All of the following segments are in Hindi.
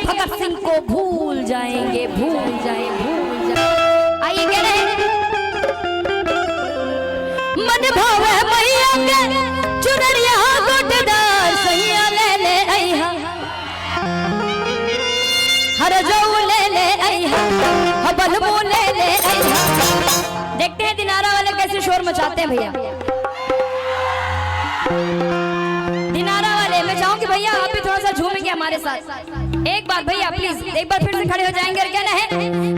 भगत सिंह को भूल जाएंगे, भूल जाए, भूल जाए। आइए कह रहे हैं मन भावे मैया के चुनरिया गोटदार सैया ले ले आइहा, हर जाऊ ले ले आइहा, हबल मो ले ले आइहा। देखते हैं दिनारा वाले कैसे शोर मचाते हैं भैया। दिनारा वाले मैं चाहूंगी भैया आप भी थोड़ा सा झूमेंगे हमारे साथ। एक बार भैया प्लीज एक बार फिर से खड़े हो जाएंगे और कहना है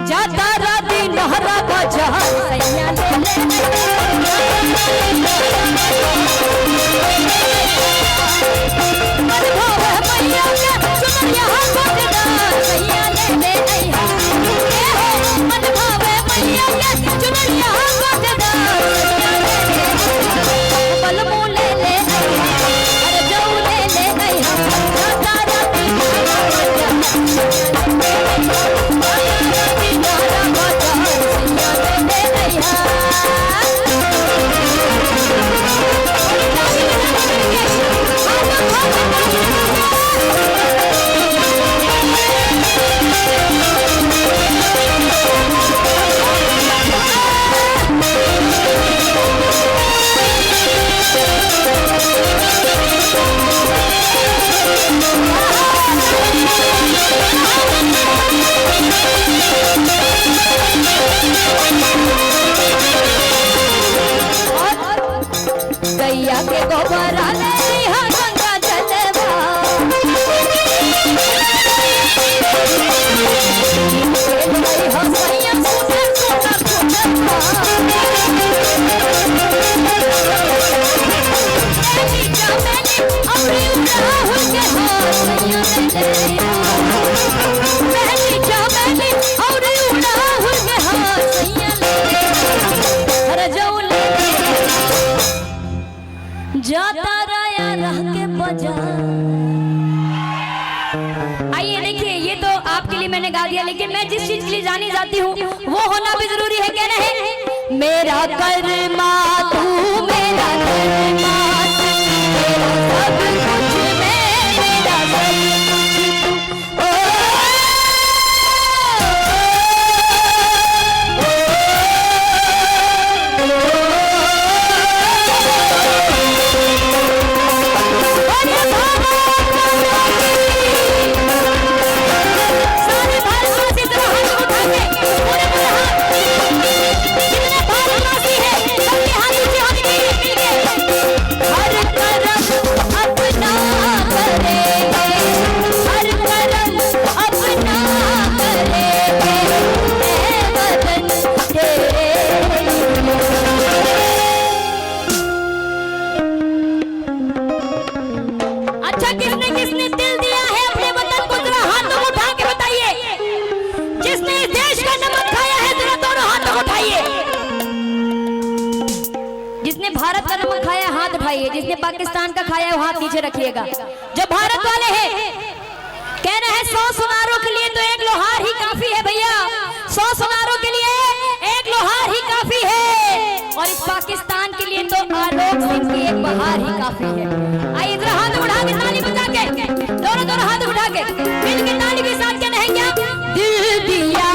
जाता राती नहरा बाजार सैया ले मन भावे मैया के चुनरिया गोटदार सैया ले ले आइहा, मन भावे मैया के चुनरिया गोटदार सैया ले ले आइहा, बल मुँह ले ले आइहा, अरे जाऊ ले ले आइहा, जाता राती नहरा बाजार सैया ले ले आइहा। गैया के गोबर ले लिहा गंगा जलवा, सैया सुनर सुनर सुनरवा, चमेली अमृत राहुल के हाथ सैया ले ले, चमेली अमृत राहुल के हाथ सैया ले, हर जाऊ ले जाता राया रह के बाजार। आइए देखिए ये तो आपके लिए मैंने गा दिया, लेकिन मैं जिस चीज के लिए जानी जाती हूँ वो होना भी जरूरी है। कहना है मेरा कर्मा तू मेरा कर्मा, मेरा सब कुछ मैं, मेरा सब कुछ तू। भारत का नमक खाया हाथ उठाइए, जिसने पाकिस्तान का खाया है हाथ नीचे रखिएगा। जो भारत वाले हैं कह रहे हैं 100 सुनारों के लिए तो एक लोहार ही काफी है भैया, 100 सुनारों के लिए एक लोहार ही काफी है, और इस पाकिस्तान के लिए तो आलोक सिंह की एक बहार ही काफी है। आइए इधर हाथ उठा के ताली बजा के, दोनों हाथ उठा के मिल के ताली के साथ कहना है क्या, दिल दिया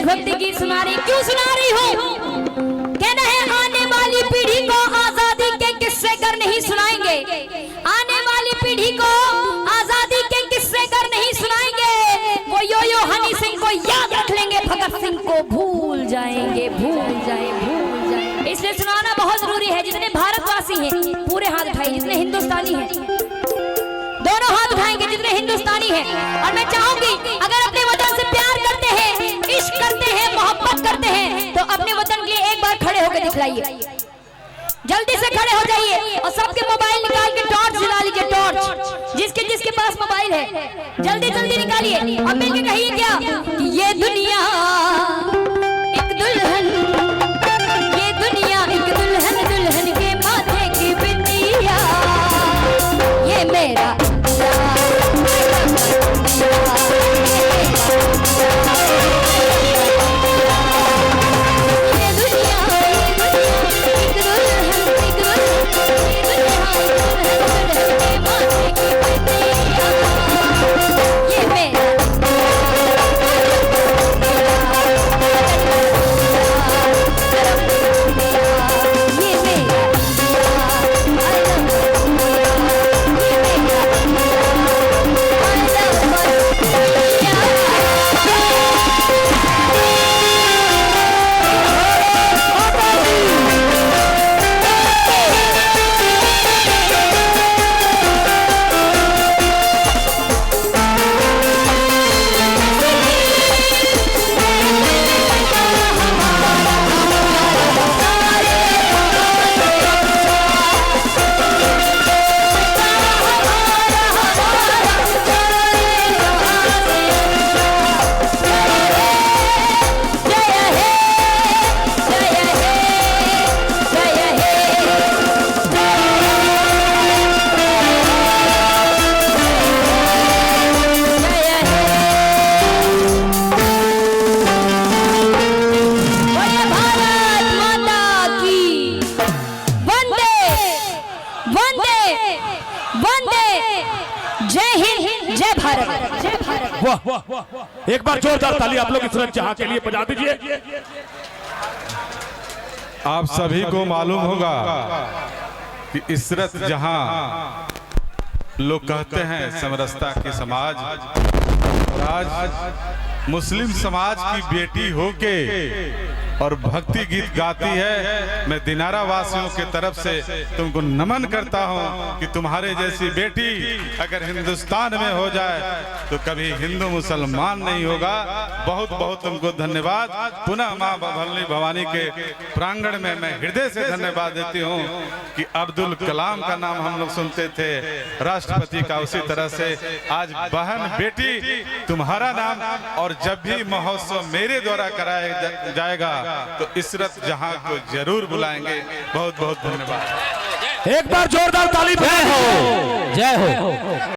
देशभक्ति गीत सुना रही, क्यों सुना रही हूँ? कहना है आने वाली पीढ़ी को आजादी के किस्से कर नहीं सुनाएंगे, आने वाली पीढ़ी को आजादी के किस्से कर नहीं सुनाएंगे। वो यो हनी सिंह को याद रख लेंगे, भगत सिंह को भूल जाएंगे, भूल जाएंगे। इसलिए सुनाना बहुत जरूरी है। जितने भारतवासी हैं पूरे हाथ उठाइए, जितने हिंदुस्तानी हैं दोनों हाथ उठाएंगे, जितने हिंदुस्तानी हैं। और मैं चाहूंगी अगर अपने वतन से प्यार करते हैं, इश्क करते हैं, मोहब्बत करते हैं, तो अपने वतन के लिए एक बार खड़े होकर दिखलाइए। जल्दी से खड़े हो जाइए और सबके मोबाइल निकाल के टॉर्च जला लीजिए। टॉर्च जिसके पास मोबाइल है जल्दी जल्दी निकालिए और मिलके कहिए क्या कि ये दुनिया एक दुल्हन, ये दुनिया एक दुल्हन, दुल्हन के माथे की बिंदिया, ये मेरा वाह, एक बार जोरदार ताली आप लोग इशरत जहां के लिए बजा दीजिए। आप सभी को मालूम होगा कि इशरत जहां लोग कहते हैं समरसता के समाज, आज मुस्लिम समाज की बेटी होके और भक्ति गीत गाती है। मैं दिनारा वासियों के तरफ से तुमको नमन करता हूं कि तुम्हारे जैसी बेटी अगर हिंदुस्तान में हो जाए तो कभी हिंदू मुसलमान नहीं होगा। बहुत बहुत तुमको धन्यवाद। पुनः मां भवानी के प्रांगण में मैं हृदय से धन्यवाद देती हूं कि अब्दुल कलाम का नाम हम लोग सुनते थे, राष्ट्रपति का, उसी तरह से आज बहन बेटी तुम्हारा नाम। और जब भी महोत्सव मेरे द्वारा कराया जाएगा तो इशरत जहां को जरूर बुलाएंगे। बहुत बहुत धन्यवाद। एक बार जोरदार ताली। जय हो, जय हो।